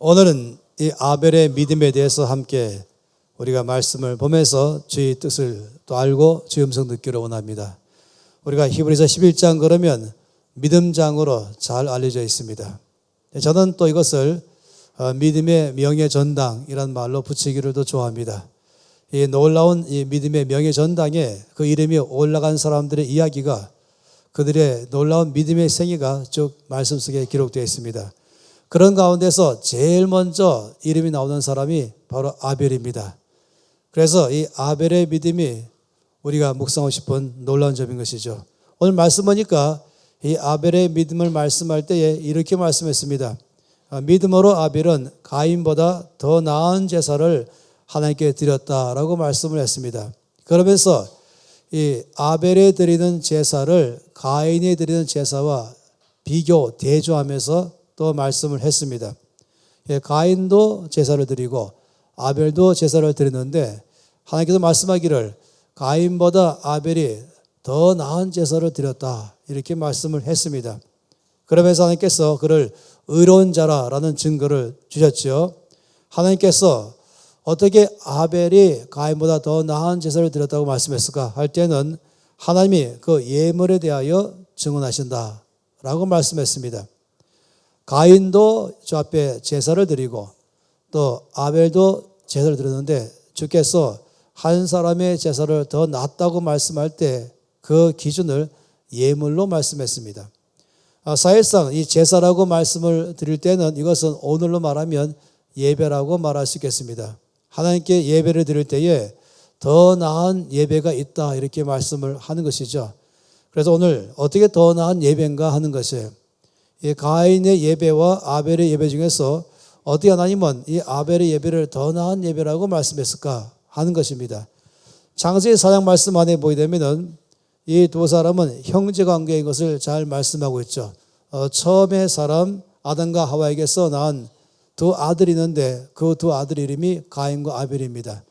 오늘은 이 아벨의 믿음에 대해서 함께 우리가 말씀을 보면서 주의 뜻을 또 알고 주의 음성 듣기를 원합니다. 우리가 히브리서 11장 그러면 믿음장으로 잘 알려져 있습니다. 저는 또 이것을 믿음의 명예전당이라는 말로 붙이기를 더 좋아합니다. 이 놀라운 이 믿음의 명예전당에 그 이름이 올라간 사람들의 이야기가, 그들의 놀라운 믿음의 생애가 쭉 말씀 속에 기록되어 있습니다. 그런 가운데서 제일 먼저 이름이 나오는 사람이 바로 아벨입니다. 그래서 이 아벨의 믿음이 우리가 묵상하고 싶은 놀라운 점인 것이죠. 오늘 말씀 보니까 이 아벨의 믿음을 말씀할 때에 이렇게 말씀했습니다. 믿음으로 아벨은 가인보다 더 나은 제사를 하나님께 드렸다라고 말씀을 했습니다. 그러면서 이 아벨에 드리는 제사를 가인이 드리는 제사와 비교, 대조하면서 또 말씀을 했습니다. 가인도 제사를 드리고 아벨도 제사를 드렸는데 하나님께서 말씀하기를 가인보다 아벨이 더 나은 제사를 드렸다, 이렇게 말씀을 했습니다. 그러면서 하나님께서 그를 의로운 자라라는 증거를 주셨죠. 하나님께서 어떻게 아벨이 가인보다 더 나은 제사를 드렸다고 말씀했을까 할 때는 하나님이 그 예물에 대하여 증언하신다라고 말씀했습니다. 가인도 저 앞에 제사를 드리고 또 아벨도 제사를 드렸는데 주께서 한 사람의 제사를 더 낫다고 말씀할 때 그 기준을 예물로 말씀했습니다. 사실상 이 제사라고 말씀을 드릴 때는 이것은 오늘로 말하면 예배라고 말할 수 있겠습니다. 하나님께 예배를 드릴 때에 더 나은 예배가 있다, 이렇게 말씀을 하는 것이죠. 그래서 오늘 어떻게 더 나은 예배인가 하는 것이에요. 이 가인의 예배와 아벨의 예배 중에서 어떻게 하나님은 이 아벨의 예배를 더 나은 예배라고 말씀했을까 하는 것입니다. 창세기 4장 말씀 안에 보게 되면은 이 두 사람은 형제 관계인 것을 잘 말씀하고 있죠. 처음에 사람 아담과 하와에게서 낳은 두 아들이 있는데 그 두 아들 이름이 가인과 아벨입니다.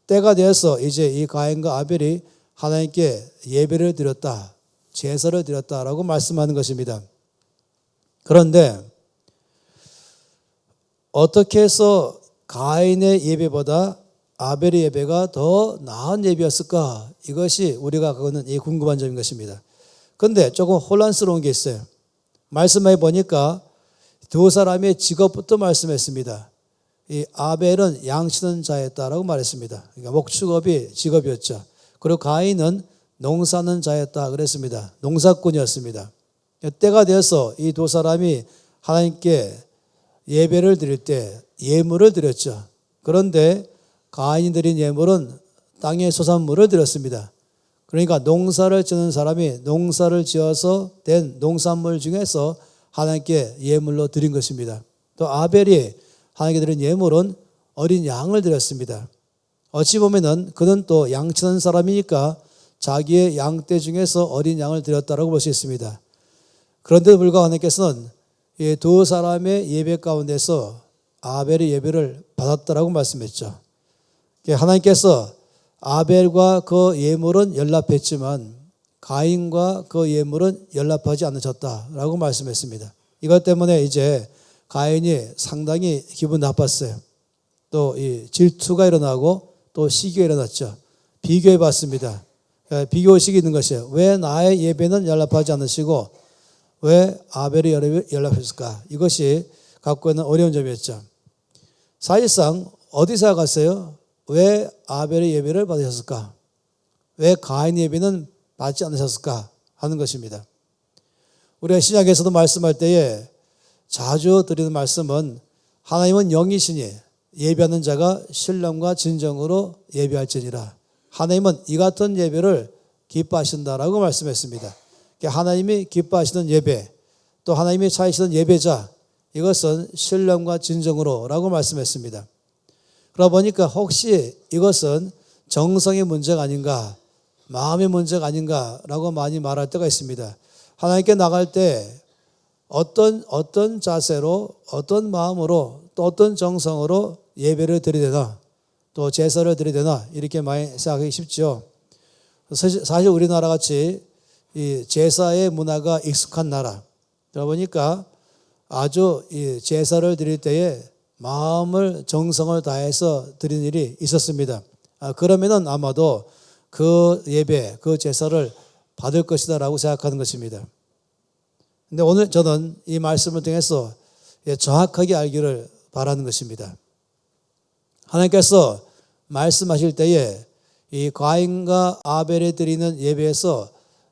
때가 되어서 이제 이 가인과 아벨이 하나님께 예배를 드렸다, 제사를 드렸다라고 말씀하는 것입니다. 그런데 어떻게 해서 가인의 예배보다 아벨의 예배가 더 나은 예배였을까? 이것이 우리가 그거는 궁금한 점인 것입니다. 그런데 조금 혼란스러운 게 있어요. 말씀해 보니까 두 사람의 직업부터 말씀했습니다. 이 아벨은 양치는 자였다라고 말했습니다. 그러니까 목축업이 직업이었죠. 그리고 가인은 농사는 자였다 그랬습니다. 농사꾼이었습니다. 때가 되어서 이 두 사람이 하나님께 예배를 드릴 때 예물을 드렸죠. 그런데 가인이 드린 예물은 땅의 소산물을 드렸습니다. 그러니까 농사를 짓는 사람이 농사를 지어서 된 농산물 중에서 하나님께 예물로 드린 것입니다. 또 아벨이 하나님께 드린 예물은 어린 양을 드렸습니다. 어찌 보면은 그는 또 양치는 사람이니까 자기의 양떼 중에서 어린 양을 드렸다라고 볼 수 있습니다. 그런데도 불구하고 하나님께서는 이 두 사람의 예배 가운데서 아벨의 예배를 받았다라고 말씀했죠. 하나님께서 아벨과 그 예물은 연락했지만 가인과 그 예물은 연락하지 않으셨다라고 말씀했습니다. 이것 때문에 이제 가인이 상당히 기분 나빴어요. 또 이 질투가 일어나고 또 시기가 일어났죠. 비교해 봤습니다. 비교의식이 있는 것이에요. 왜 나의 예배는 연락하지 않으시고 왜 아벨의 예배를 연락했을까? 이것이 갖고 있는 어려운 점이었죠. 사실상 어디 생각하세요? 왜 아벨의 예배를 받으셨을까? 왜 가인 예배는 받지 않으셨을까 하는 것입니다. 우리가 신약에서도 말씀할 때에 자주 드리는 말씀은 하나님은 영이시니 예배하는 자가 신령과 진정으로 예배할지니라. 하나님은 이 같은 예배를 기뻐하신다라고 말씀했습니다. 하나님이 기뻐하시는 예배, 또 하나님이 찾으시는 예배자, 이것은 신령과 진정으로 라고 말씀했습니다. 그러다 보니까 혹시 이것은 정성의 문제가 아닌가, 마음의 문제가 아닌가라고 많이 말할 때가 있습니다. 하나님께 나갈 때 어떤 자세로, 어떤 마음으로, 또 어떤 정성으로 예배를 드려야 되나, 또 제사를 드려야 되나, 이렇게 많이 생각하기 쉽죠. 사실 우리나라 같이 이 제사의 문화가 익숙한 나라, 그러다 보니까 아주 이 제사를 드릴 때에 마음을 정성을 다해서 드린 일이 있었습니다. 그러면은 아마도 그 예배, 그 제사를 받을 것이다라고 생각하는 것입니다. 근데 오늘 저는 이 말씀을 통해서 정확하게 알기를 바라는 것입니다. 하나님께서 말씀하실 때에 이 가인과 아벨에 드리는 예배에서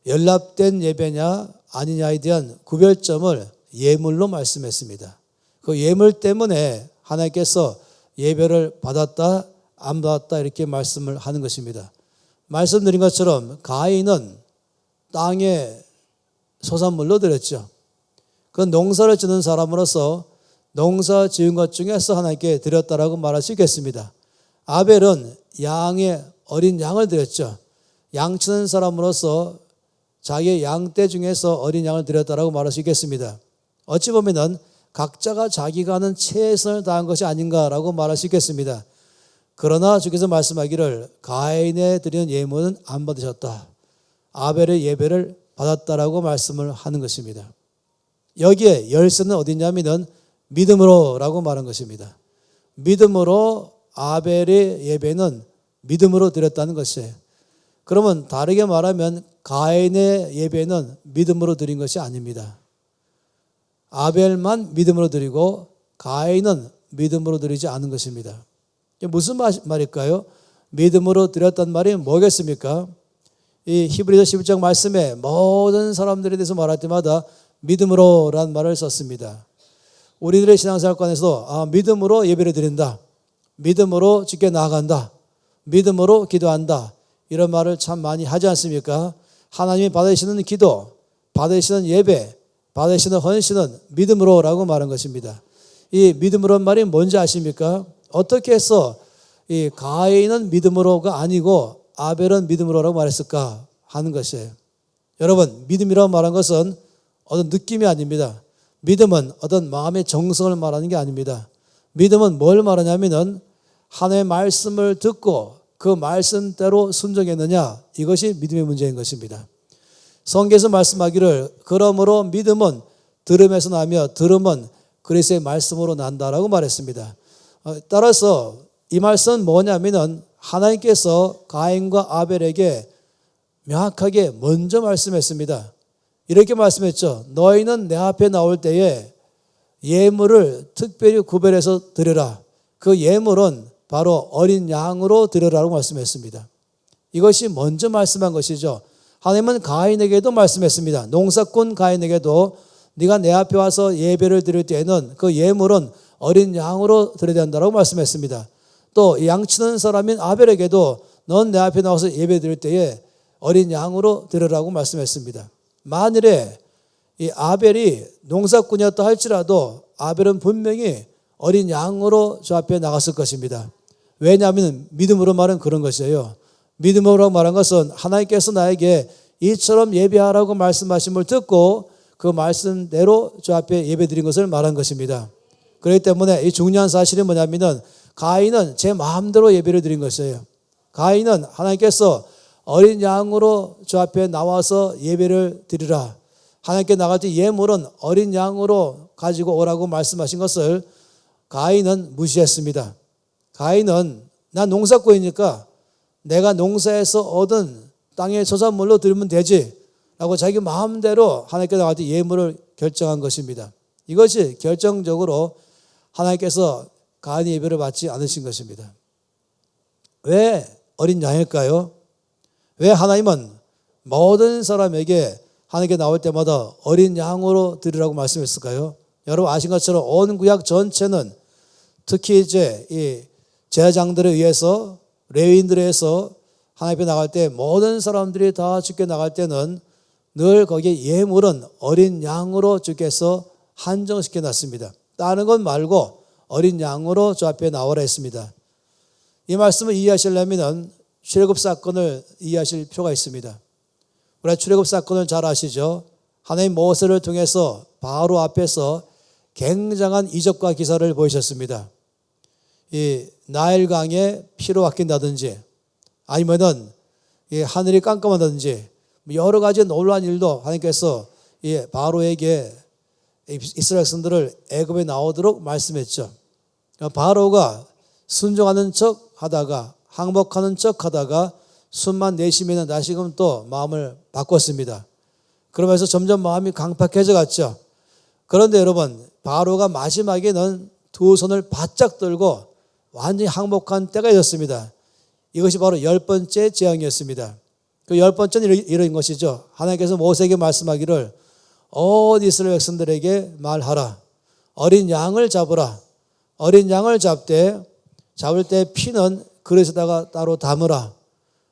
연합된 예배냐 아니냐에 대한 구별점을 예물로 말씀했습니다. 그 예물 때문에 하나님께서 예배를 받았다 안 받았다 이렇게 말씀을 하는 것입니다. 말씀드린 것처럼 가인은 땅에 소산물로 드렸죠. 그 농사를 짓는 사람으로서 농사 지은 것 중에서 하나님께 드렸다라고 말할 수 있겠습니다. 아벨은 양의 어린 양을 드렸죠. 양 치는 사람으로서 자기의 양떼 중에서 어린 양을 드렸다라고 말할 수 있겠습니다. 어찌 보면은 각자가 자기가 하는 최선을 다한 것이 아닌가라고 말할 수 있겠습니다. 그러나 주께서 말씀하기를 가인에 드리는 예물은 안 받으셨다. 아벨의 예배를 받았다라고 말씀을 하는 것입니다. 여기에 열쇠는 어디냐면은 믿음으로라고 말한 것입니다. 믿음으로 아벨의 예배는 믿음으로 드렸다는 것이에요. 그러면 다르게 말하면 가인의 예배는 믿음으로 드린 것이 아닙니다. 아벨만 믿음으로 드리고 가인은 믿음으로 드리지 않은 것입니다. 이게 무슨 말일까요? 믿음으로 드렸단 말이 뭐겠습니까? 이 히브리서 11장 말씀에 모든 사람들에 대해서 말할 때마다 믿음으로라는 말을 썼습니다. 우리들의 신앙생활관에서 믿음으로 예배를 드린다. 믿음으로 주께 나아간다. 믿음으로 기도한다. 이런 말을 참 많이 하지 않습니까? 하나님이 받으시는 기도, 받으시는 예배, 받으시는 헌신은 믿음으로라고 말한 것입니다. 이 믿음으로는 말이 뭔지 아십니까? 어떻게 해서 이 가인은 믿음으로가 아니고 아벨은 믿음으로라고 말했을까 하는 것이에요. 여러분, 믿음이라고 말한 것은 어떤 느낌이 아닙니다. 믿음은 어떤 마음의 정성을 말하는 게 아닙니다. 믿음은 뭘 말하냐면은 하나님의 말씀을 듣고 그 말씀대로 순종했느냐, 이것이 믿음의 문제인 것입니다. 성경에서 말씀하기를 그러므로 믿음은 들음에서 나며 들음은 그리스도의 말씀으로 난다라고 말했습니다. 따라서 이 말씀은 뭐냐면은 하나님께서 가인과 아벨에게 명확하게 먼저 말씀했습니다. 이렇게 말씀했죠. 너희는 내 앞에 나올 때에 예물을 특별히 구별해서 드려라. 그 예물은 바로 어린 양으로 드려라고 말씀했습니다. 이것이 먼저 말씀한 것이죠. 하나님은 가인에게도 말씀했습니다. 농사꾼 가인에게도 네가 내 앞에 와서 예배를 드릴 때에는 그 예물은 어린 양으로 드려야 된다고 말씀했습니다. 또 양치는 사람인 아벨에게도 넌 내 앞에 나와서 예배 드릴 때에 어린 양으로 드리라고 말씀했습니다. 만일에 이 아벨이 농사꾼이었다 할지라도 아벨은 분명히 어린 양으로 저 앞에 나갔을 것입니다. 왜냐하면 믿음으로 말은 그런 것이에요. 믿음으로 말한 것은 하나님께서 나에게 이처럼 예배하라고 말씀하심을 듣고 그 말씀대로 저 앞에 예배 드린 것을 말한 것입니다. 그렇기 때문에 이 중요한 사실이 뭐냐면은 가인은 제 마음대로 예배를 드린 것이에요. 가인은 하나님께서 어린 양으로 저 앞에 나와서 예배를 드리라. 하나님께 나갈 때 예물은 어린 양으로 가지고 오라고 말씀하신 것을 가인은 무시했습니다. 가인은 난 농사꾼이니까 내가 농사에서 얻은 땅의 소산물로 드리면 되지 라고 자기 마음대로 하나님께 나갈 때 예물을 결정한 것입니다. 이것이 결정적으로 하나님께서 가인의 예배를 받지 않으신 것입니다. 왜 어린 양일까요? 왜 하나님은 모든 사람에게 하나님께 나올 때마다 어린 양으로 드리라고 말씀했을까요? 여러분 아신 것처럼 온 구약 전체는 특히 이제 이 제사장들에 의해서 레위인들에 의해서 하나님 앞에 나갈 때 모든 사람들이 다 주께 나갈 때는 늘 거기에 예물은 어린 양으로 주께서 한정시켜 놨습니다. 다른 건 말고 어린 양으로 저 앞에 나오라 했습니다. 이 말씀을 이해하시려면 출애굽 사건을 이해하실 필요가 있습니다. 우리가 출애굽 사건을 잘 아시죠? 하나님 모세를 통해서 바로 앞에서 굉장한 이적과 기사를 보이셨습니다. 이 나일강에 피로 바뀐다든지 아니면은 이 하늘이 깜깜하다든지 여러 가지 놀라운 일도 하나님께서 이 바로에게 이스라엘 백성들을 애굽에 나오도록 말씀했죠. 바로가 순종하는 척 하다가 항복하는 척 하다가 숨만 내쉬면 다시금 또 마음을 바꿨습니다. 그러면서 점점 마음이 강팍해져 갔죠. 그런데 여러분, 바로가 마지막에는 두 손을 바짝 들고 완전히 항복한 때가 있었습니다. 이것이 바로 10번째 재앙이었습니다. 그 10번째는 이런 것이죠. 하나님께서 모세에게 말씀하기를 온 이스라엘 백성들에게 말하라. 어린 양을 잡으라. 어린 양을 잡을 때 피는 그릇에다가 따로 담으라.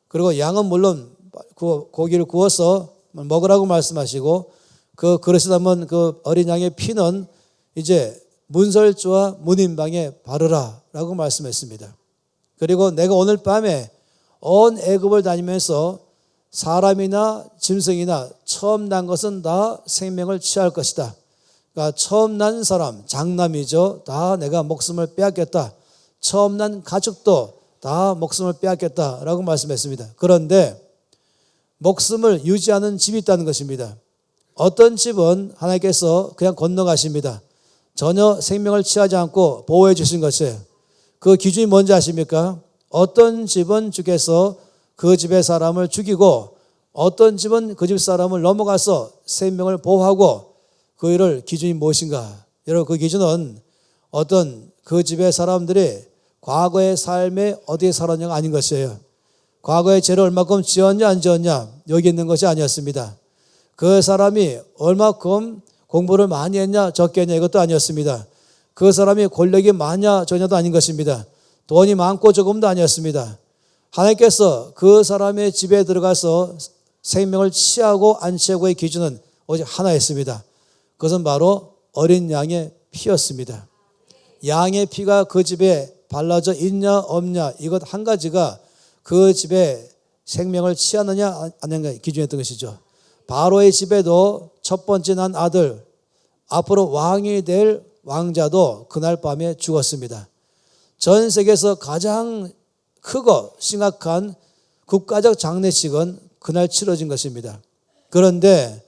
그리고 양은 물론 고기를 구워서 먹으라고 말씀하시고 그 그릇에 담은 그 어린 양의 피는 이제 문설주와 문인방에 바르라 라고 말씀했습니다. 그리고 내가 오늘 밤에 온 애굽을 다니면서 사람이나 짐승이나 처음 난 것은 다 생명을 취할 것이다. 그러니까 처음 난 사람, 장남이죠. 다 내가 목숨을 빼앗겠다. 처음 난 가축도 다 목숨을 빼앗겠다라고 말씀했습니다. 그런데 목숨을 유지하는 집이 있다는 것입니다. 어떤 집은 하나님께서 그냥 건너가십니다. 전혀 생명을 취하지 않고 보호해 주신 것이에요. 그 기준이 뭔지 아십니까? 어떤 집은 주께서 그 집의 사람을 죽이고 어떤 집은 그 집 사람을 넘어가서 생명을 보호하고 그 일을 기준이 무엇인가? 여러분, 그 기준은 어떤 그 집의 사람들이 과거의 삶에 어디에 살았냐가 아닌 것이에요. 과거의 죄를 얼마큼 지었냐 안 지었냐 여기 있는 것이 아니었습니다. 그 사람이 얼마큼 공부를 많이 했냐 적게 했냐 이것도 아니었습니다. 그 사람이 권력이 많냐 적냐도 아닌 것입니다. 돈이 많고 적음도 아니었습니다. 하나님께서 그 사람의 집에 들어가서 생명을 취하고 안 취하고의 기준은 오직 하나였습니다. 그것은 바로 어린 양의 피였습니다. 양의 피가 그 집에 발라져 있냐 없냐 이것 한 가지가 그 집에 생명을 취하느냐 안 하느냐 기준이었던 것이죠. 바로의 집에도 첫 번째 난 아들, 앞으로 왕이 될 왕자도 그날 밤에 죽었습니다. 전 세계에서 가장 크고 심각한 국가적 장례식은 그날 치러진 것입니다. 그런데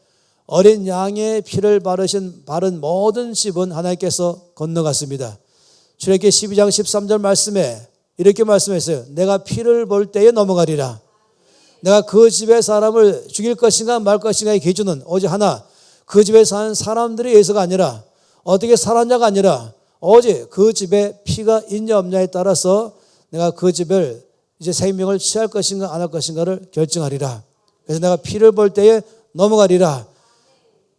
어린 양의 피를 바른 모든 집은 하나님께서 건너갔습니다. 출애굽기 12장 13절 말씀에 이렇게 말씀했어요. 내가 피를 볼 때에 넘어가리라. 내가 그 집의 사람을 죽일 것인가 말 것인가의 기준은 오직 하나, 그 집에 사는 사람들에 의해서가 아니라 어떻게 살았냐가 아니라 오직 그 집에 피가 있냐 없냐에 따라서 내가 그 집을 이제 생명을 취할 것인가 안 할 것인가를 결정하리라. 그래서 내가 피를 볼 때에 넘어가리라.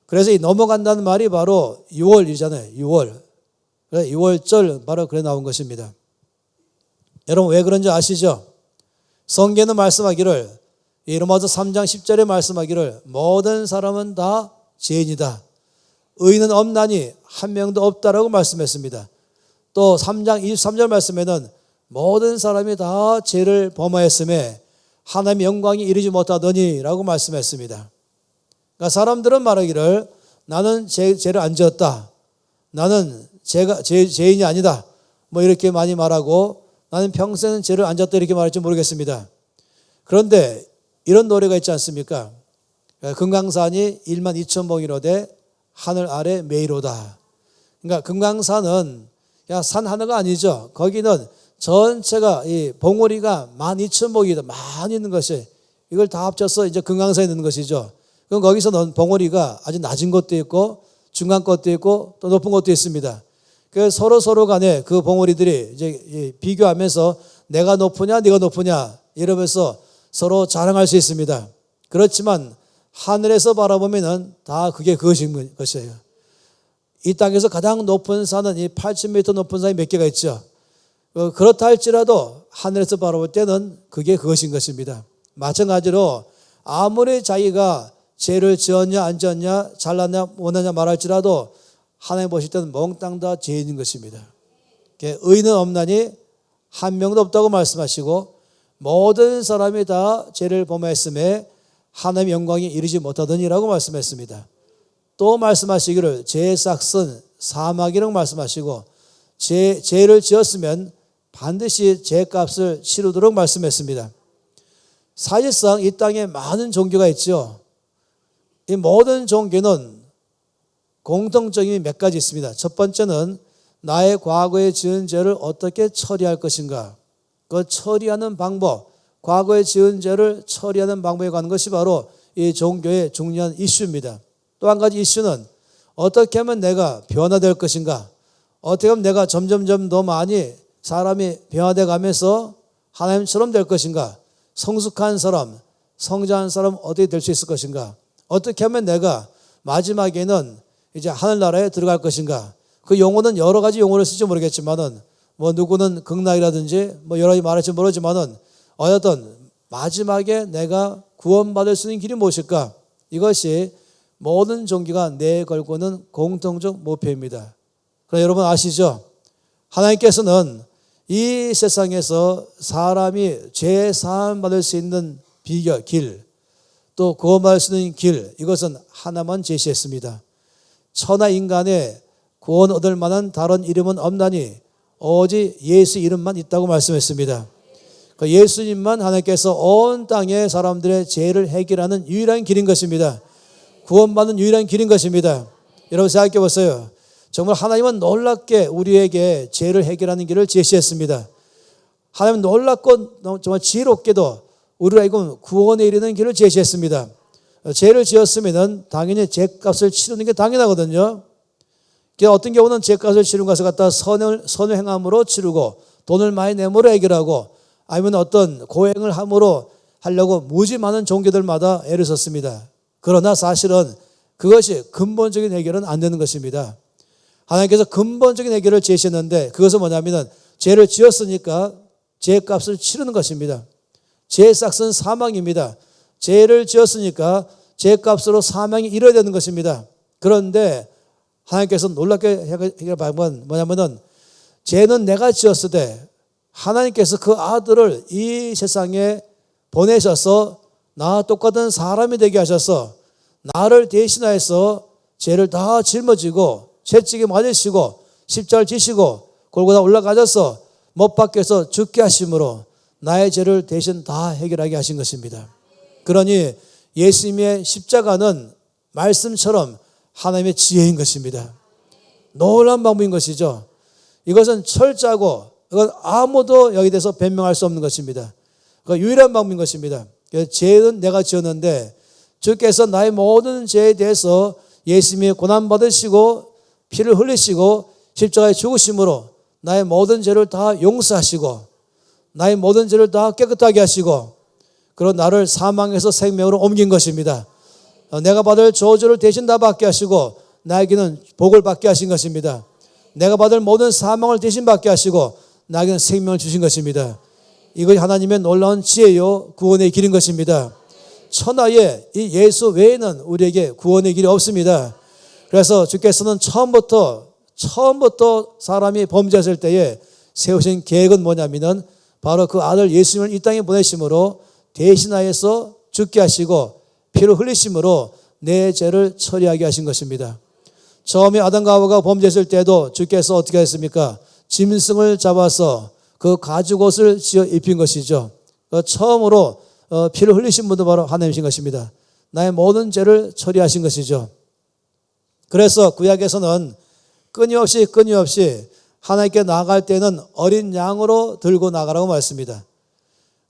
그래서 이 넘어간다는 말이 바로 6월이잖아요. 6월. 6월절 바로 그래 나온 것입니다. 여러분 왜 그런지 아시죠? 성경에는 말씀하기를 로마서 3장 10절에 말씀하기를 모든 사람은 다 죄인이다. 의인은 없나니 한 명도 없다라고 말씀했습니다. 또 3장 23절 말씀에는 모든 사람이 다 죄를 범하였음에 하나님의 영광이 이르지 못하더니 라고 말씀했습니다. 그러니까 사람들은 말하기를 나는 죄를 안 지었다. 나는 죄인이 아니다. 뭐 이렇게 많이 말하고 나는 평생 죄를 안 졌다 이렇게 말할지 모르겠습니다. 그런데 이런 노래가 있지 않습니까? 금강산이 1만 2천 봉이로되 하늘 아래 메이로다. 그러니까 금강산은 산 하나가 아니죠. 거기는 전체가 이 봉우리가 12,000봉이다. 많이 있는 것이 이걸 다 합쳐서 이제 금강산에 있는 것이죠. 그럼 거기서는 봉우리가 아주 낮은 것도 있고 중간 것도 있고 또 높은 것도 있습니다. 그래서 서로 간에 그 봉우리들이 이제 비교하면서 내가 높으냐 네가 높으냐 이러면서 서로 자랑할 수 있습니다. 그렇지만 하늘에서 바라보면은 다 그게 그것인 것이에요. 이 땅에서 가장 높은 산은 이 8,000m 높은 산이 몇 개가 있죠. 그렇다 할지라도 하늘에서 바라볼 때는 그게 그것인 것입니다. 마찬가지로 아무리 자기가 죄를 지었냐 안 지었냐 잘났냐 못났냐 말할지라도 하나님 보실 때는 몽땅 다 죄인인 것입니다. 의인은 없나니 한 명도 없다고 말씀하시고 모든 사람이 다 죄를 범하였음에 하나님의 영광이 이르지 못하더니라고 말씀했습니다. 또 말씀하시기를 죄의 삭은 사망이라고 말씀하시고 죄를 지었으면 반드시 죄값을 치르도록 말씀했습니다. 사실상 이 땅에 많은 종교가 있죠. 이 모든 종교는 공통점이 몇 가지 있습니다. 첫 번째는 나의 과거에 지은 죄를 어떻게 처리할 것인가? 그 처리하는 방법, 과거에 지은 죄를 처리하는 방법에 관한 것이 바로 이 종교의 중요한 이슈입니다. 또 한 가지 이슈는 어떻게 하면 내가 변화될 것인가? 어떻게 하면 내가 점점점 더 많이 사람이 변화돼 가면서 하나님처럼 될 것인가? 성숙한 사람, 성장한 사람 어떻게 될 수 있을 것인가? 어떻게 하면 내가 마지막에는 이제 하늘나라에 들어갈 것인가? 그 용어는 여러 가지 용어를 쓸지 모르겠지만은 뭐 누구는 극락이라든지 뭐 여러 가지 말할지 모르지만은 어쨌든 마지막에 내가 구원받을 수 있는 길이 무엇일까? 이것이 모든 종교가 내걸고는 공통적 목표입니다. 그러나 여러분 아시죠? 하나님께서는 이 세상에서 사람이 죄 사함 받을 수 있는 비결, 길, 또 구원받을 수 있는 길, 이것은 하나만 제시했습니다. 천하 인간의 구원 얻을 만한 다른 이름은 없나니 오직 예수 이름만 있다고 말씀했습니다. 그 예수님만 하나님께서 온 땅의 사람들의 죄를 해결하는 유일한 길인 것입니다. 구원받는 유일한 길인 것입니다. 여러분 생각해 보세요. 정말 하나님은 놀랍게 우리에게 죄를 해결하는 길을 제시했습니다. 하나님은 놀랍고 정말 지혜롭게도 우리가 이건 구원에 이르는 길을 제시했습니다. 죄를 지었으면 당연히 죄값을 치르는 게 당연하거든요. 어떤 경우는 죄값을 치르는 것을 갖다 선을 행함으로 치르고 돈을 많이 내므로 해결하고 아니면 어떤 고행을 함으로 하려고 무지 많은 종교들마다 애를 썼습니다. 그러나 사실은 그것이 근본적인 해결은 안 되는 것입니다. 하나님께서 근본적인 해결을 제시했는데 그것은 뭐냐면 죄를 지었으니까 죄값을 치르는 것입니다. 죄의 싹은 사망입니다. 죄를 지었으니까 죄값으로 사망이 이뤄야 되는 것입니다. 그런데 하나님께서 놀랍게 해결 방법은 뭐냐면은 죄는 내가 지었을 때 하나님께서 그 아들을 이 세상에 보내셔서 나와 똑같은 사람이 되게 하셔서 나를 대신하여서 죄를 다 짊어지고 채찍에 맞으시고 십자가를 지시고 골고다 올라가셔서 못 박혀서 죽게 하심으로 나의 죄를 대신 다 해결하게 하신 것입니다. 그러니 예수님의 십자가는 말씀처럼 하나님의 지혜인 것입니다. 놀라운 방법인 것이죠. 이것은 철저하고 이건 아무도 여기 대해서 변명할 수 없는 것입니다. 그 유일한 방법인 것입니다. 죄는 내가 지었는데 주께서 나의 모든 죄에 대해서 예수님이 고난받으시고 피를 흘리시고 십자가에 죽으심으로 나의 모든 죄를 다 용서하시고 나의 모든 죄를 다 깨끗하게 하시고 그리고 나를 사망에서 생명으로 옮긴 것입니다. 내가 받을 저주를 대신 다 받게 하시고 나에게는 복을 받게 하신 것입니다. 내가 받을 모든 사망을 대신 받게 하시고 나에게는 생명을 주신 것입니다. 이것이 하나님의 놀라운 지혜요 구원의 길인 것입니다. 천하에 이 예수 외에는 우리에게 구원의 길이 없습니다. 그래서 주께서는 처음부터 사람이 범죄했을 때에 세우신 계획은 뭐냐면은 바로 그 아들 예수님을 이 땅에 보내심으로 대신하여서 죽게 하시고 피를 흘리심으로 내 죄를 처리하게 하신 것입니다. 처음에 아담과 하와가 범죄했을 때도 주께서 어떻게 했습니까? 짐승을 잡아서 그 가죽옷을 지어 입힌 것이죠. 처음으로 피를 흘리신 분도 바로 하나님이신 것입니다. 나의 모든 죄를 처리하신 것이죠. 그래서 구약에서는 끊임없이 하나님께 나아갈 때는 어린 양으로 들고 나가라고 말씀입니다.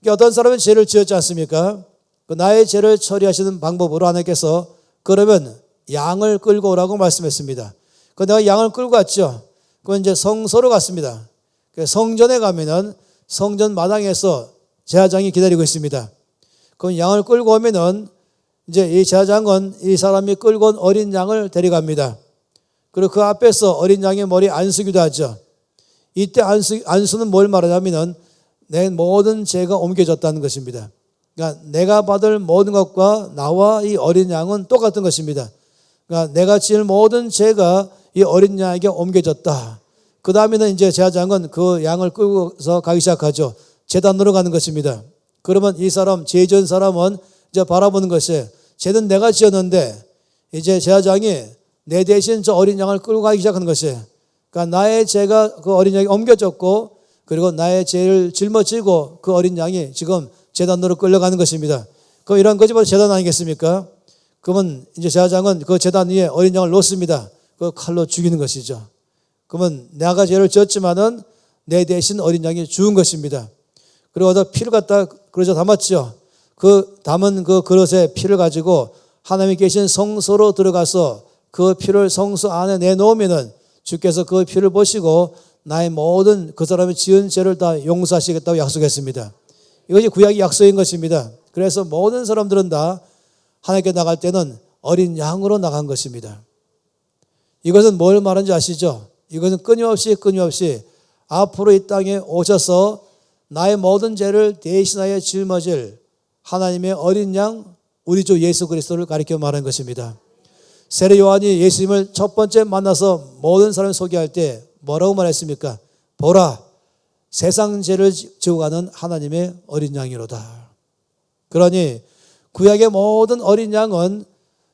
어떤 사람은 죄를 지었지 않습니까? 나의 죄를 처리하시는 방법으로 하나님께서 그러면 양을 끌고 오라고 말씀했습니다. 내가 양을 끌고 갔죠. 그건 이제 성소로 갔습니다. 성전에 가면은 성전 마당에서 제사장이 기다리고 있습니다. 그럼 양을 끌고 오면은 이제 이 제사장은 이 사람이 끌고 온 어린 양을 데려갑니다. 그리고 그 앞에서 어린 양의 머리 안수기도 하죠. 이때 안수는 뭘 말하냐면은 내 모든 죄가 옮겨졌다는 것입니다. 그러니까 내가 받을 모든 것과 나와 이 어린 양은 똑같은 것입니다. 그러니까 내가 지을 모든 죄가 이 어린 양에게 옮겨졌다. 그 다음에는 이제 제사장은 그 양을 끌고서 가기 시작하죠. 제단으로 가는 것입니다. 그러면 이 사람, 죄 지은 사람은 이제 바라보는 것이 죄는 내가 지었는데 이제 제사장이 내 대신 저 어린 양을 끌고 가기 시작하는 것이에요. 그러니까 나의 죄가 그 어린 양이 옮겨졌고 그리고 나의 죄를 짊어지고 그 어린 양이 지금 제단으로 끌려가는 것입니다. 그럼 이런 것이 바로 제단 아니겠습니까? 그러면 이제 제사장은 그 제단 위에 어린 양을 놓습니다. 그 칼로 죽이는 것이죠. 그러면 내가 죄를 지었지만은 내 대신 어린 양이 죽은 것입니다. 그리고 피를 갖다 그릇에 담았죠. 그 담은 그 그릇에 피를 가지고 하나님이 계신 성소로 들어가서 그 피를 성소 안에 내놓으면은 주께서 그 피를 보시고 나의 모든 그 사람이 지은 죄를 다 용서하시겠다고 약속했습니다. 이것이 구약의 약속인 것입니다. 그래서 모든 사람들은 다 하나님께 나갈 때는 어린 양으로 나간 것입니다. 이것은 뭘 말하는지 아시죠? 이것은 끊임없이 앞으로 이 땅에 오셔서 나의 모든 죄를 대신하여 짊어질 하나님의 어린 양 우리 주 예수 그리스도를 가리켜 말하는 것입니다. 세례 요한이 예수님을 첫 번째 만나서 모든 사람을 소개할 때 뭐라고 말했습니까? 보라, 세상 죄를 지고 가는 하나님의 어린 양이로다. 그러니 구약의 모든 어린 양은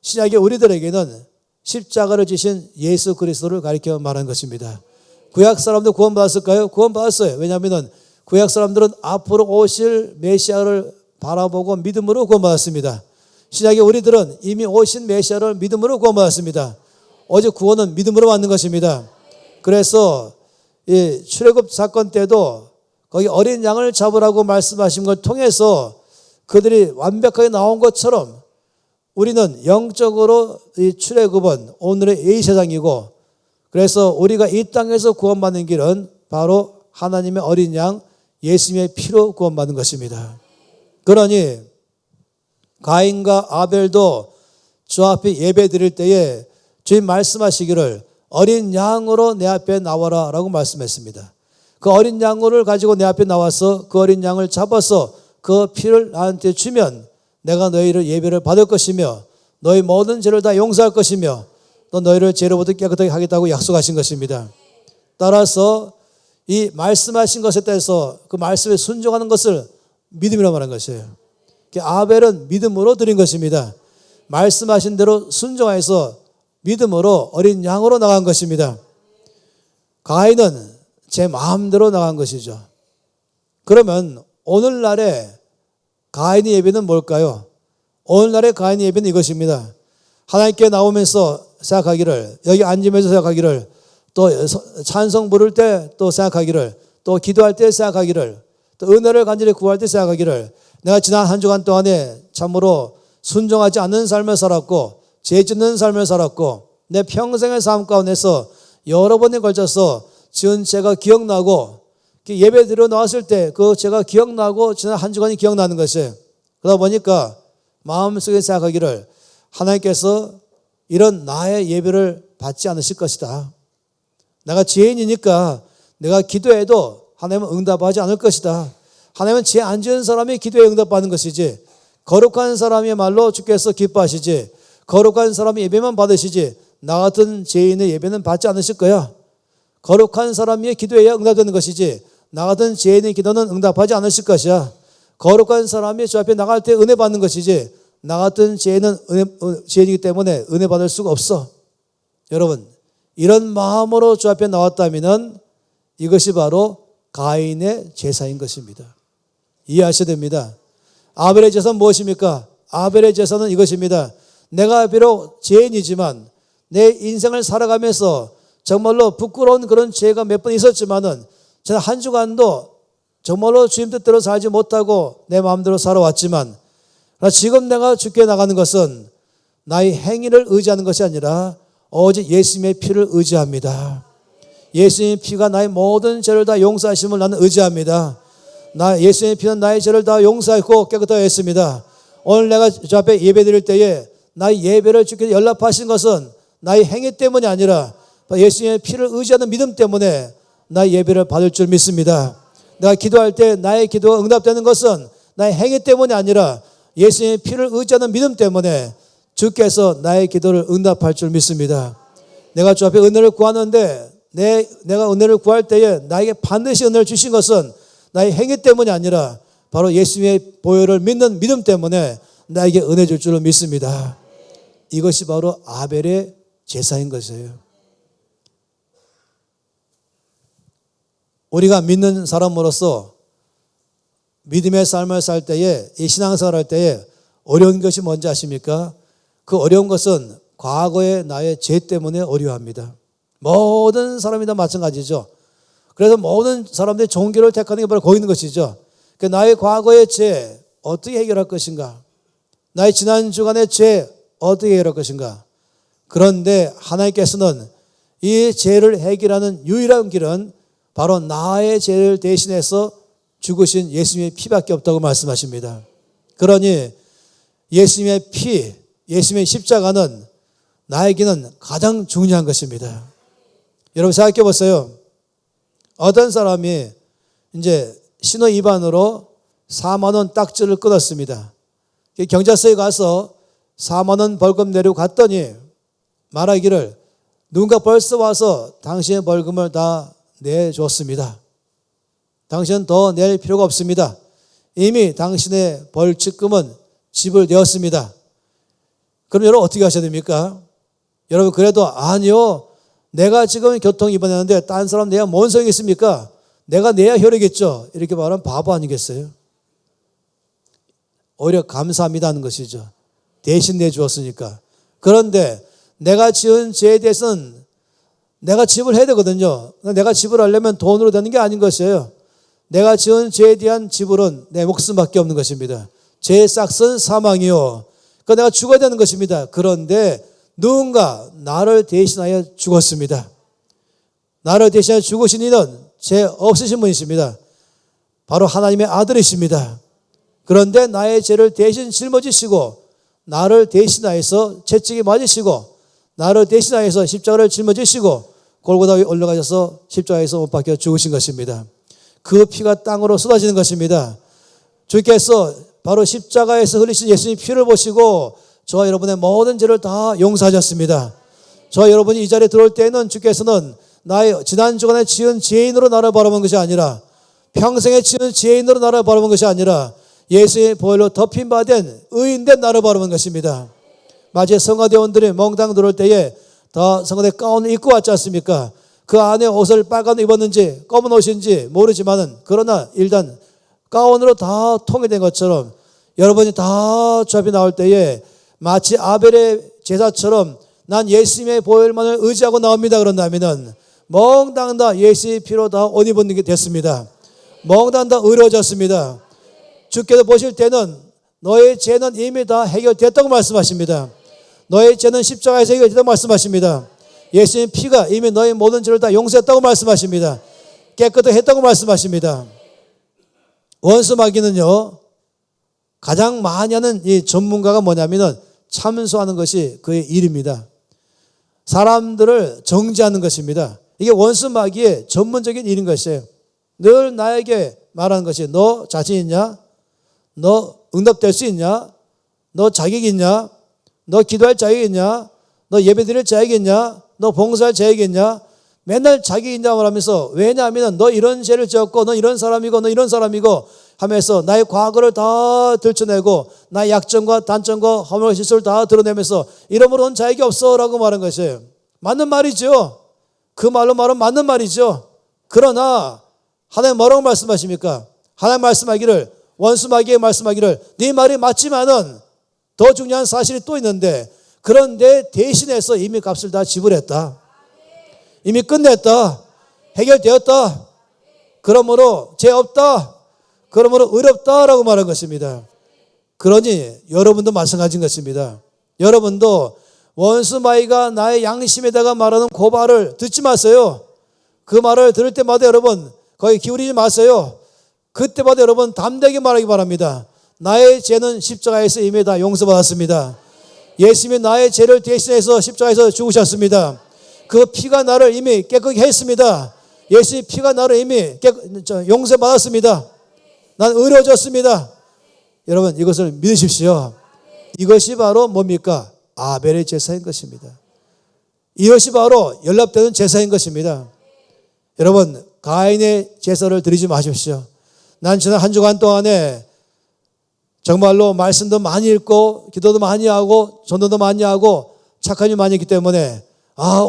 신약의 우리들에게는 십자가를 지신 예수 그리스도를 가리켜 말하는 것입니다. 구약 사람도 구원받았을까요? 구원받았어요. 왜냐하면 구약 사람들은 앞으로 오실 메시아를 바라보고 믿음으로 구원받았습니다. 신약의 우리들은 이미 오신 메시아를 믿음으로 구원받았습니다. 오직 구원은 믿음으로 받는 것입니다. 그래서 이 출애굽 사건 때도 거기 어린 양을 잡으라고 말씀하신 걸 통해서 그들이 완벽하게 나온 것처럼 우리는 영적으로 이 출애굽은 오늘의 예시장이고, 그래서 우리가 이 땅에서 구원받는 길은 바로 하나님의 어린 양 예수님의 피로 구원받는 것입니다. 그러니 가인과 아벨도 주 앞에 예배 드릴 때에 주님 말씀하시기를 어린 양으로 내 앞에 나와라 라고 말씀했습니다. 그 어린 양을 가지고 내 앞에 나와서 그 어린 양을 잡아서 그 피를 나한테 주면 내가 너희를 예배를 받을 것이며 너희 모든 죄를 다 용서할 것이며 또 너희를 죄로부터 깨끗하게 하겠다고 약속하신 것입니다. 따라서 이 말씀하신 것에 대해서 그 말씀에 순종하는 것을 믿음이라고 말하는 것이에요. 아벨은 믿음으로 드린 것입니다. 말씀하신 대로 순종해서 믿음으로 어린 양으로 나간 것입니다. 가인은 제 마음대로 나간 것이죠. 그러면 오늘날의 가인의 예배는 뭘까요? 오늘날의 가인의 예배는 이것입니다. 하나님께 나오면서 생각하기를, 여기 앉으면서 생각하기를, 또 찬송 부를 때 또 생각하기를, 또 기도할 때 생각하기를, 또 은혜를 간절히 구할 때 생각하기를, 내가 지난 한 주간 동안에 참으로 순종하지 않는 삶을 살았고 죄 짓는 삶을 살았고 내 평생의 삶 가운데서 여러 번에 걸쳐서 지은 죄가 기억나고 예배 드려 나왔을 때 그 죄가 기억나고 지난 한 주간이 기억나는 것이에요. 그러다 보니까 마음속에 생각하기를 하나님께서 이런 나의 예배를 받지 않으실 것이다. 내가 죄인이니까 내가 기도해도 하나님은 응답하지 않을 것이다. 하나님은 죄 안 지은 사람이 기도에 응답받는 것이지 거룩한 사람이야말로 주께서 기뻐하시지 거룩한 사람이 예배만 받으시지 나 같은 죄인의 예배는 받지 않으실 거야. 거룩한 사람의 기도에야 응답되는 것이지 나 같은 죄인의 기도는 응답하지 않으실 것이야. 거룩한 사람이 주 앞에 나갈 때 은혜 받는 것이지 나 같은 죄인은 죄인이기 때문에 은혜 받을 수가 없어. 여러분, 이런 마음으로 주 앞에 나왔다면 이것이 바로 가인의 제사인 것입니다. 이해하셔야 됩니다. 아벨의 제사는 무엇입니까? 아벨의 제사는 이것입니다. 내가 비록 죄인이지만 내 인생을 살아가면서 정말로 부끄러운 그런 죄가 몇 번 있었지만은 저는 한 주간도 정말로 주님 뜻대로 살지 못하고 내 마음대로 살아왔지만 지금 내가 주께 나가는 것은 나의 행위를 의지하는 것이 아니라 오직 예수님의 피를 의지합니다. 예수님의 피가 나의 모든 죄를 다 용서하심을 나는 의지합니다. 예수님의 피는 나의 죄를 다 용서하고 깨끗하게 했습니다. 오늘 내가 주 앞에 예배 드릴 때에 나의 예배를 주께 연락하신 것은 나의 행위 때문이 아니라 예수님의 피를 의지하는 믿음 때문에 나의 예배를 받을 줄 믿습니다. 내가 기도할 때 나의 기도가 응답되는 것은 나의 행위 때문이 아니라 예수님의 피를 의지하는 믿음 때문에 주께서 나의 기도를 응답할 줄 믿습니다. 내가 주 앞에 은혜를 구하는데 내가 은혜를 구할 때에 나에게 반드시 은혜를 주신 것은 나의 행위 때문이 아니라 바로 예수님의 보혈을 믿는 믿음 때문에 나에게 은혜 줄 줄을 믿습니다. 이것이 바로 아벨의 제사인 것이에요. 우리가 믿는 사람으로서 믿음의 삶을 살 때에, 이 신앙생활 할 때에 어려운 것이 뭔지 아십니까? 그 어려운 것은 과거의 나의 죄 때문에 어려워합니다. 모든 사람이 다 마찬가지죠. 그래서 모든 사람들이 종교를 택하는 게 바로 거기 있는 것이죠. 그러니까 나의 과거의 죄 어떻게 해결할 것인가? 나의 지난 주간의 죄 어떻게 해결할 것인가? 그런데 하나님께서는 이 죄를 해결하는 유일한 길은 바로 나의 죄를 대신해서 죽으신 예수님의 피밖에 없다고 말씀하십니다. 그러니 예수님의 피, 예수님의 십자가는 나에게는 가장 중요한 것입니다. 여러분 생각해 보세요. 어떤 사람이 이제 신호 위반으로 4만 원 딱지를 끊었습니다. 경찰서에 가서 4만 원 벌금 내려고 갔더니 말하기를 누군가 벌써 와서 당신의 벌금을 다 내줬습니다. 당신은 더 낼 필요가 없습니다. 이미 당신의 벌칙금은 지불되었습니다. 그럼 여러분 어떻게 하셔야 됩니까? 여러분 그래도 아니요. 내가 지금 교통 위반했는데 딴 사람 내야 뭔 소용이 있습니까? 내가 내야 효력이겠죠. 이렇게 말하면 바보 아니겠어요? 오히려 감사합니다 하는 것이죠. 대신 내주었으니까. 그런데 내가 지은 죄에 대해서는 내가 지불해야 되거든요. 내가 지불하려면 돈으로 되는 게 아닌 것이에요. 내가 지은 죄에 대한 지불은 내 목숨밖에 없는 것입니다. 죄의 싹은 사망이요. 그러니까 내가 죽어야 되는 것입니다. 그런데 누군가 나를 대신하여 죽었습니다. 나를 대신하여 죽으신 이는 죄 없으신 분이십니다. 바로 하나님의 아들이십니다. 그런데 나의 죄를 대신 짊어지시고 나를 대신하여서 채찍에 맞으시고 나를 대신하여서 십자가를 짊어지시고 골고다 위에 올라가셔서 십자가에서 못 박혀 죽으신 것입니다. 그 피가 땅으로 쏟아지는 것입니다. 주께서 바로 십자가에서 흘리신 예수님 피를 보시고 저와 여러분의 모든 죄를 다 용서하셨습니다. 저와 여러분이 이 자리에 들어올 때에는 주께서는 나의 지난 주간에 지은 죄인으로 나를 바라본 것이 아니라 평생에 지은 죄인으로 나를 바라본 것이 아니라 예수의 보혈로 덮인 바 된 의인된 나를 바라본 것입니다. 마치 성가대원들이 몽땅 들어올 때에 다 성가대 가운을 입고 왔지 않습니까? 그 안에 옷을 빨간 옷 입었는지 검은 옷인지 모르지만은 그러나 일단 가운으로 다 통일된 것처럼 여러분이 다 주 앞에 나올 때에 마치 아벨의 제사처럼 난 예수님의 보혈만을 의지하고 나옵니다. 그런다면은 몽땅 다 예수의 피로 다 옷 입은 게 됐습니다. 몽땅 다 의로워졌습니다. 주께서 보실 때는 너의 죄는 이미 다 해결됐다고 말씀하십니다. 너의 죄는 십자가에서 해결됐다고 말씀하십니다. 예수님 피가 이미 너의 모든 죄를 다 용서했다고 말씀하십니다. 깨끗하게 했다고 말씀하십니다. 원수 마귀는요, 가장 많이 하는 이 전문가가 뭐냐면은 참수하는 것이 그의 일입니다. 사람들을 정죄하는 것입니다. 이게 원수 마귀의 전문적인 일인 것이에요. 늘 나에게 말하는 것이 너 자신 있냐? 너 응답될 수 있냐? 너 자격 있냐? 너 기도할 자격 있냐? 너 예배 드릴 자격 있냐? 너 봉사할 자격 있냐? 맨날 자격 있냐고 하면서 왜냐하면 너 이런 죄를 지었고 너 이런 사람이고 너 이런 사람이고 하면서 나의 과거를 다 들춰내고 나의 약점과 단점과 허물과 실수를 다 드러내면서 이러므로 넌 자격이 없어 라고 말한 것이에요. 맞는 말이죠. 그 말로 말은 맞는 말이죠. 그러나 하나님 뭐라고 말씀하십니까? 하나님 말씀하기를 원수 마귀에 말씀하기를 네 말이 맞지만은 더 중요한 사실이 또 있는데 그런데 대신해서 이미 값을 다 지불했다. 이미 끝냈다. 해결되었다. 그러므로 죄 없다. 그러므로 의롭다라고 말한 것입니다. 그러니 여러분도 마찬가지인 것입니다. 여러분도 원수 마귀가 나의 양심에다가 말하는 고발을 듣지 마세요. 그 말을 들을 때마다 여러분 거기 기울이지 마세요. 그때마다 여러분 담대하게 말하기 바랍니다. 나의 죄는 십자가에서 이미 다 용서받았습니다. 예수님이 나의 죄를 대신해서 십자가에서 죽으셨습니다. 그 피가 나를 이미 깨끗하게 했습니다. 예수의 피가 나를 이미 용서받았습니다. 난 의로워졌습니다. 여러분 이것을 믿으십시오. 이것이 바로 뭡니까? 아벨의 제사인 것입니다. 이것이 바로 연락되는 제사인 것입니다. 여러분 가인의 제사를 드리지 마십시오. 난 지난 한 주간 동안에 정말로 말씀도 많이 읽고 기도도 많이 하고 전도도 많이 하고 착한 일 많이 했기 때문에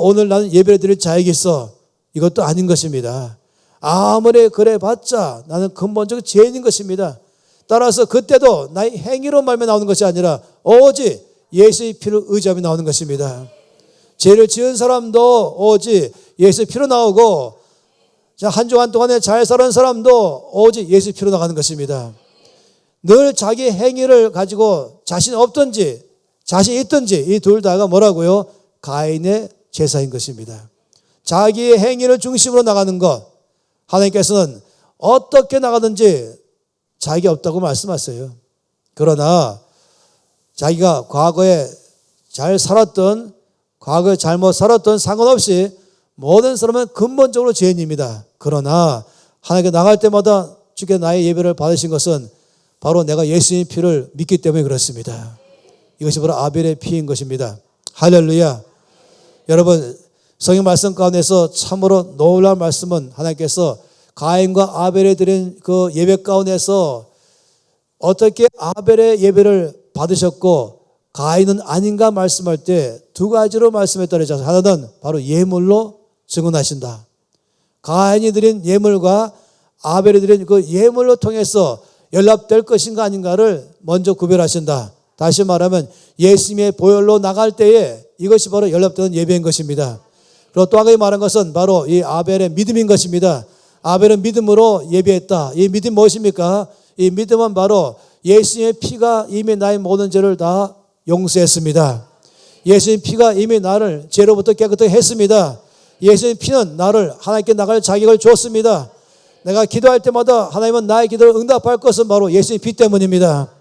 오늘 나는 예배를 드릴 자격이 있어. 이것도 아닌 것입니다. 아무리 그래 봤자 나는 근본적인 죄인인 것입니다. 따라서 그때도 나의 행위로 말며 나오는 것이 아니라 오직 예수의 피를 의지하며 나오는 것입니다. 죄를 지은 사람도 오직 예수의 피로 나오고, 한 주간 동안에 잘 살은 사람도 오직 예수의 피로 나가는 것입니다. 늘 자기 행위를 가지고 자신 없든지 자신 있든지 이 둘 다가 뭐라고요? 가인의 제사인 것입니다. 자기의 행위를 중심으로 나가는 것, 하나님께서는 어떻게 나가든지 자기 없다고 말씀하세요. 그러나 자기가 과거에 잘 살았던, 과거에 잘못 살았던 상관없이 모든 사람은 근본적으로 죄인입니다. 그러나 하나님께 나갈 때마다 주께 나의 예배를 받으신 것은 바로 내가 예수님의 피를 믿기 때문에 그렇습니다. 이것이 바로 아벨의 피인 것입니다. 할렐루야. 여러분, 성경 말씀 가운데서 참으로 놀라운 말씀은 하나님께서 가인과 아벨에 드린 그 예배 가운데서 어떻게 아벨의 예배를 받으셨고 가인은 아닌가 말씀할 때 두 가지로 말씀했다는 점. 하나는 바로 예물로 증언하신다. 가인이 드린 예물과 아벨이 드린 그 예물로 통해서 연락될 것인가 아닌가를 먼저 구별하신다. 다시 말하면 예수님의 보혈로 나갈 때에 이것이 바로 연락되는 예배인 것입니다. 그리고 또 한 가지 말한 것은 바로 이 아벨의 믿음인 것입니다. 아벨은 믿음으로 예배했다. 이 믿음 무엇입니까? 이 믿음은 바로 예수님의 피가 이미 나의 모든 죄를 다 용서했습니다. 예수님 피가 이미 나를 죄로부터 깨끗하게 했습니다. 예수님 피는 나를 하나님께 나갈 자격을 줬습니다. 내가 기도할 때마다 하나님은 나의 기도를 응답할 것은 바로 예수님 피 때문입니다.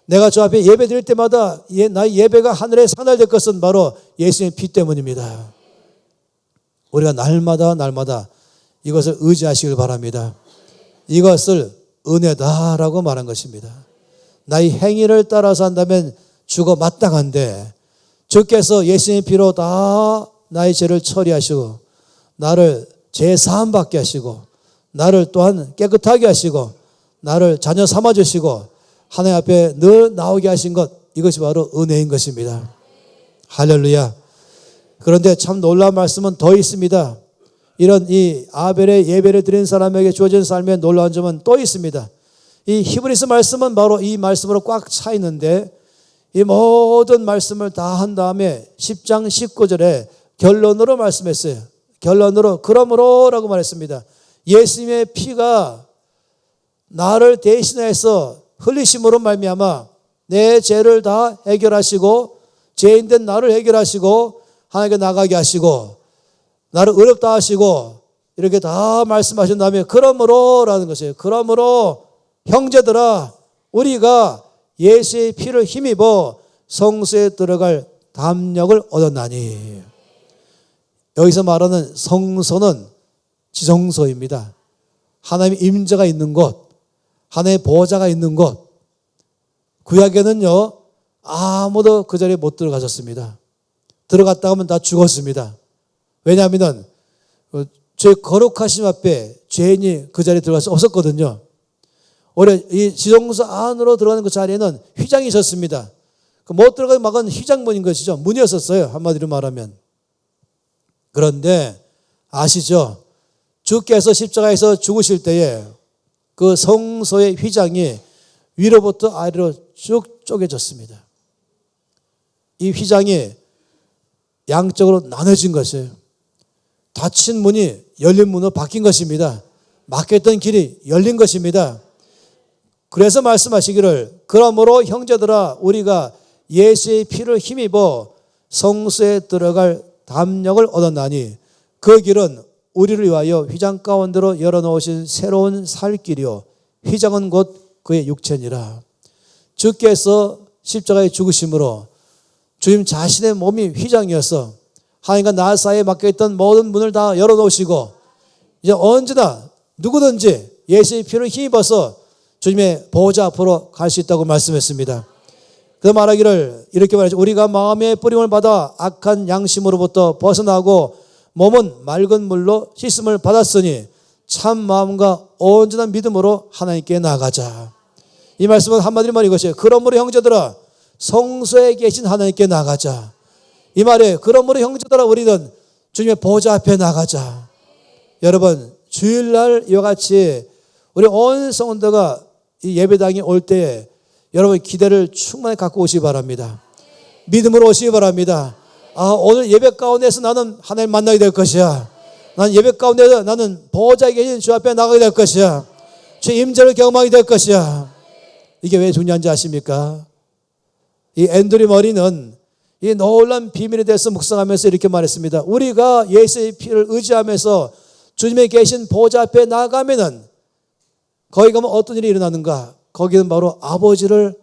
내가 저 앞에 예배 드릴 때마다 나의 예배가 하늘에 상달될 것은 바로 예수님 피 때문입니다. 우리가 날마다 이것을 의지하시길 바랍니다. 이것을 은혜다라고 말한 것입니다. 나의 행위를 따라서 한다면 죽어 마땅한데 주께서 예수님의 피로 다 나의 죄를 처리하시고 나를 죄 사함 받게 하시고 나를 또한 깨끗하게 하시고 나를 자녀 삼아주시고 하나님 앞에 늘 나오게 하신 것, 이것이 바로 은혜인 것입니다. 할렐루야. 그런데 참 놀라운 말씀은 더 있습니다. 이런 이 아벨의 예배를 드린 사람에게 주어진 삶의 놀라운 점은 또 있습니다. 이 히브리서 말씀은 바로 이 말씀으로 꽉 차 있는데 이 모든 말씀을 다 한 다음에 10장 19절에 결론으로 말씀했어요. 결론으로 그러므로라고 말했습니다. 예수님의 피가 나를 대신해서 흘리심으로 말미암아 내 죄를 다 해결하시고 죄인된 나를 해결하시고 하나님께 나가게 하시고 나를 의롭다 하시고 이렇게 다 말씀하신 다음에 그러므로라는 것이에요. 그러므로 형제들아 우리가 예수의 피를 힘입어 성소에 들어갈 담력을 얻었나니. 여기서 말하는 성소는 지성소입니다. 하나님의 임재가 있는 곳, 하나님의 보호자가 있는 곳. 구약에는요 아무도 그 자리에 못 들어가셨습니다. 들어갔다 하면 다 죽었습니다. 왜냐하면 죄 거룩하심 앞에 죄인이 그 자리에 들어갈 수 없었거든요. 오히려 이 지성소 안으로 들어가는 그 자리에는 휘장이 있었습니다. 못 들어가게 막은 휘장문인 것이죠. 문이었었어요. 한마디로 말하면. 그런데 아시죠? 주께서 십자가에서 죽으실 때에 그 성소의 휘장이 위로부터 아래로 쭉 쪼개졌습니다. 이 휘장이 양쪽으로 나눠진 것이에요. 닫힌 문이 열린 문으로 바뀐 것입니다. 막혔던 길이 열린 것입니다. 그래서 말씀하시기를 그러므로 형제들아 우리가 예수의 피를 힘입어 성소에 들어갈 담력을 얻었나니 그 길은 우리를 위하여 휘장 가운데로 열어놓으신 새로운 살 길이요 휘장은 곧 그의 육체니라. 주께서 십자가에 죽으심으로 주님 자신의 몸이 휘장이어서 하나님과 나 사이에 막혀있던 모든 문을 다 열어놓으시고 이제 언제나 누구든지 예수의 피를 힘입어서 주님의 보호자 앞으로 갈 수 있다고 말씀했습니다. 그 말하기를 이렇게 말하죠. 우리가 마음의 뿌림을 받아 악한 양심으로부터 벗어나고 몸은 맑은 물로 씻음을 받았으니 참 마음과 온전한 믿음으로 하나님께 나아가자. 이 말씀은 한마디로 말이 이것이에요. 그러므로 형제들아 성소에 계신 하나님께 나가자. 이 말에 그러므로 형제들아 우리는 주님의 보호자 앞에 나가자. 여러분 주일날 이와 같이 우리 온 성도가 이 예배당에 올 때에 여러분 기대를 충만히 갖고 오시기 바랍니다. 믿음으로 오시기 바랍니다. 오늘 예배 가운데서 나는 하나님 만나게 될 것이야. 난 예배 가운데서 나는 보호자에 계신 주 앞에 나가게 될 것이야. 주의 임재를 경험하게 될 것이야. 이게 왜 중요한지 아십니까? 이 앤드류 머리는 이 놀라운 비밀에 대해서 묵상하면서 이렇게 말했습니다. 우리가 예수의 피를 의지하면서 주님의 계신 보호자 앞에 나가면은 거기 가면 어떤 일이 일어나는가? 거기는 바로 아버지를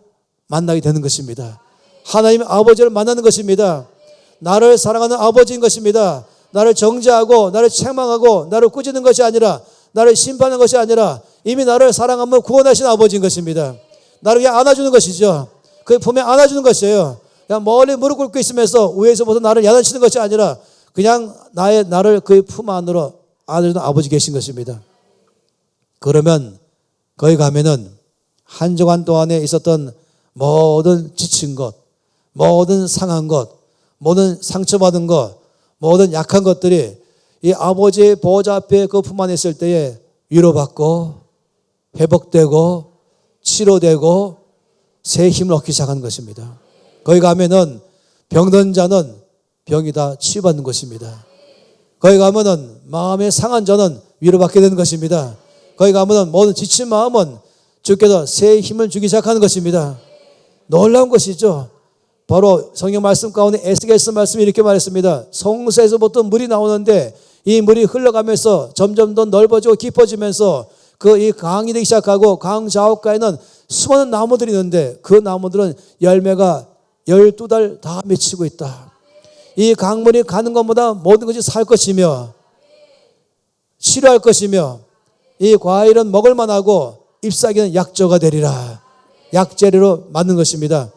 만나게 되는 것입니다. 하나님의 아버지를 만나는 것입니다. 나를 사랑하는 아버지인 것입니다. 나를 정죄하고 나를 책망하고 나를 꾸짖는 것이 아니라, 나를 심판하는 것이 아니라 이미 나를 사랑하며 구원하신 아버지인 것입니다. 나를 그냥 안아주는 것이죠. 그 품에 안아주는 것이에요. 그냥 멀리 무릎 꿇고 있으면서 위에서부터 나를 야단치는 것이 아니라 그냥 나를 그의 품 안으로 안아주는 아버지 계신 것입니다. 그러면 거기 가면은 한 주간 동안에 있었던 모든 지친 것, 모든 상한 것, 모든 상처받은 것, 모든 약한 것들이 이 아버지의 보호자 앞에 그 품 안에 있을 때에 위로받고 회복되고 치료되고 새 힘을 얻기 시작하는 것입니다. 거기 가면은 병든 자는 병이 다 치유받는 것입니다. 거기 가면은 마음에 상한 자는 위로받게 되는 것입니다. 거기 가면은 모든 지친 마음은 주께서 새 힘을 주기 시작하는 것입니다. 놀라운 것이죠. 바로 성경 말씀 가운데 에스겔서 말씀이 이렇게 말했습니다. 성소에서부터 물이 나오는데 이 물이 흘러가면서 점점 더 넓어지고 깊어지면서 그 이 강이 되기 시작하고 강 좌우가에는 수많은 나무들이 있는데 그 나무들은 열매가 12달 다 맺히고 있다. 이 강물이 가는 것보다 모든 것이 살 것이며 치료할 것이며 이 과일은 먹을 만하고 잎사귀는 약조가 되리라. 약재료로 만든 것입니다.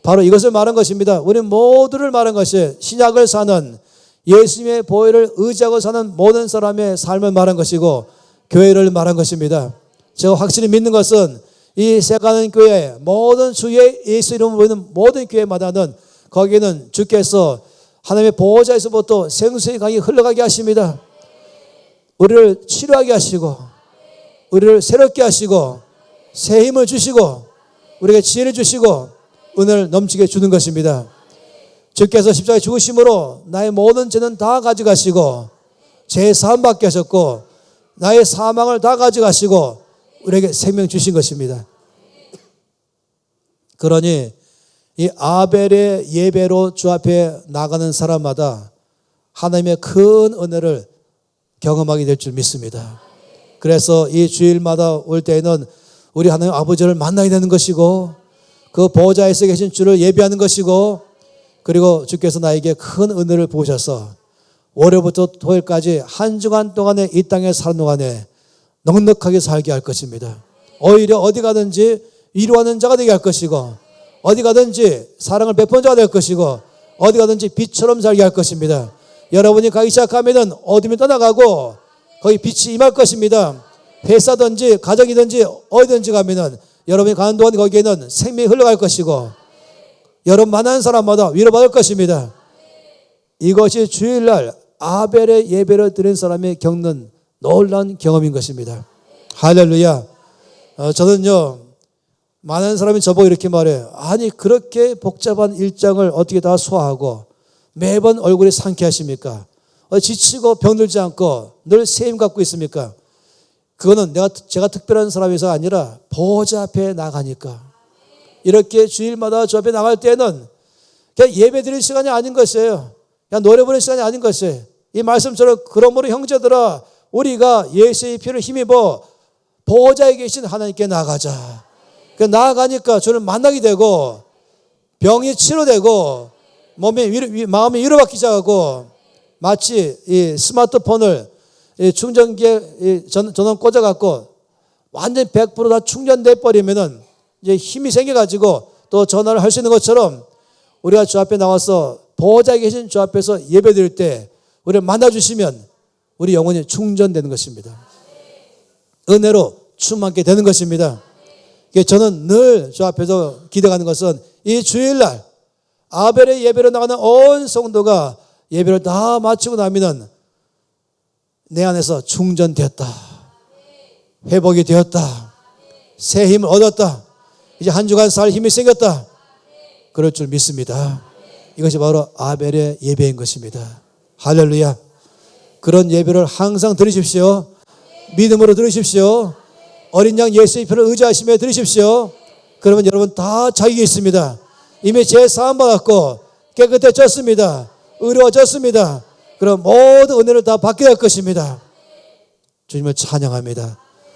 바로 이것을 말한 것입니다. 우리 모두를 말한 것이 신약을 사는 예수님의 보혈을 의지하고 사는 모든 사람의 삶을 말한 것이고 교회를 말한 것입니다. 제가 확실히 믿는 것은 이 새가는 교회 모든 주의 예수 이름을 보이는 모든 교회마다는 거기에는 주께서 하나님의 보호자에서부터 생수의 강이 흘러가게 하십니다. 우리를 치료하게 하시고 우리를 새롭게 하시고 새 힘을 주시고 우리에게 지혜를 주시고 은혜를 넘치게 주는 것입니다. 주께서 십자가에 죽으심으로 나의 모든 죄는 다 가져가시고 죄 사함 받게 하셨고 나의 사망을 다 가져가시고 우리에게 생명 주신 것입니다. 그러니 이 아벨의 예배로 주 앞에 나가는 사람마다 하나님의 큰 은혜를 경험하게 될 줄 믿습니다. 그래서 이 주일마다 올 때에는 우리 하나님 아버지를 만나야 되는 것이고 그 보호자에서 계신 주를 예배하는 것이고 그리고 주께서 나에게 큰 은혜를 부으셔서 월요일부터 토요일까지 한 주간 동안에 이 땅에 사는 동안에 넉넉하게 살게 할 것입니다. 오히려 어디 가든지 위로하는 자가 되게 할 것이고 어디 가든지 사랑을 베푸는 자가 될 것이고 어디 가든지 빛처럼 살게 할 것입니다. 여러분이 가기 시작하면 어둠이 떠나가고 거기 빛이 임할 것입니다. 회사든지 가정이든지 어디든지 가면은 여러분이 가는 동안 거기에는 생명이 흘러갈 것이고 여러분 만나는 사람마다 위로받을 것입니다. 이것이 주일날 아벨의 예배를 드린 사람이 겪는 놀라운 경험인 것입니다. 할렐루야. 저는요 많은 사람이 저보고 이렇게 말해요. 아니 그렇게 복잡한 일정을 어떻게 다 소화하고 매번 얼굴이 상쾌하십니까? 지치고 병들지 않고 늘 새 힘 갖고 있습니까? 그거는 제가 특별한 사람이서 아니라 보호자 앞에 나가니까. 이렇게 주일마다 주 앞에 나갈 때는 그냥 예배 드릴 시간이 아닌 것이에요. 그냥 노래 부르는 시간이 아닌 것이에요. 이 말씀처럼 그러므로 형제들아 우리가 예수의 피를 힘입어 보호자에 계신 하나님께 나가자. 나아가니까 주를 만나게 되고 병이 치료되고 마음이 위로받기 시작하고 마치 이 스마트폰을 이 충전기에 전원 꽂아갖고 완전 100% 다 충전돼 버리면은 이제 힘이 생겨가지고 또 전화를 할 수 있는 것처럼 우리가 주 앞에 나와서 보호자에 계신 주 앞에서 예배 드릴 때 우리를 만나주시면 우리 영혼이 충전되는 것입니다. 은혜로 충만하게 되는 것입니다. 저는 늘 주 앞에서 기대하는 것은 이 주일날 아벨의 예배로 나가는 온 성도가 예배를 다 마치고 나면은 내 안에서 충전되었다. 회복이 되었다. 새 힘을 얻었다. 이제 한 주간 살 힘이 생겼다. 그럴 줄 믿습니다. 이것이 바로 아벨의 예배인 것입니다. 할렐루야. 그런 예배를 항상 들으십시오. 믿음으로 들으십시오. 어린 양 예수의 피를 의지하시며 들으십시오. 그러면 여러분 다 자격이 있습니다. 이미 제 사함 받았고 깨끗해졌습니다. 의로워졌습니다. 그럼 모든 은혜를 다 받게 될 것입니다. 주님을 찬양합니다.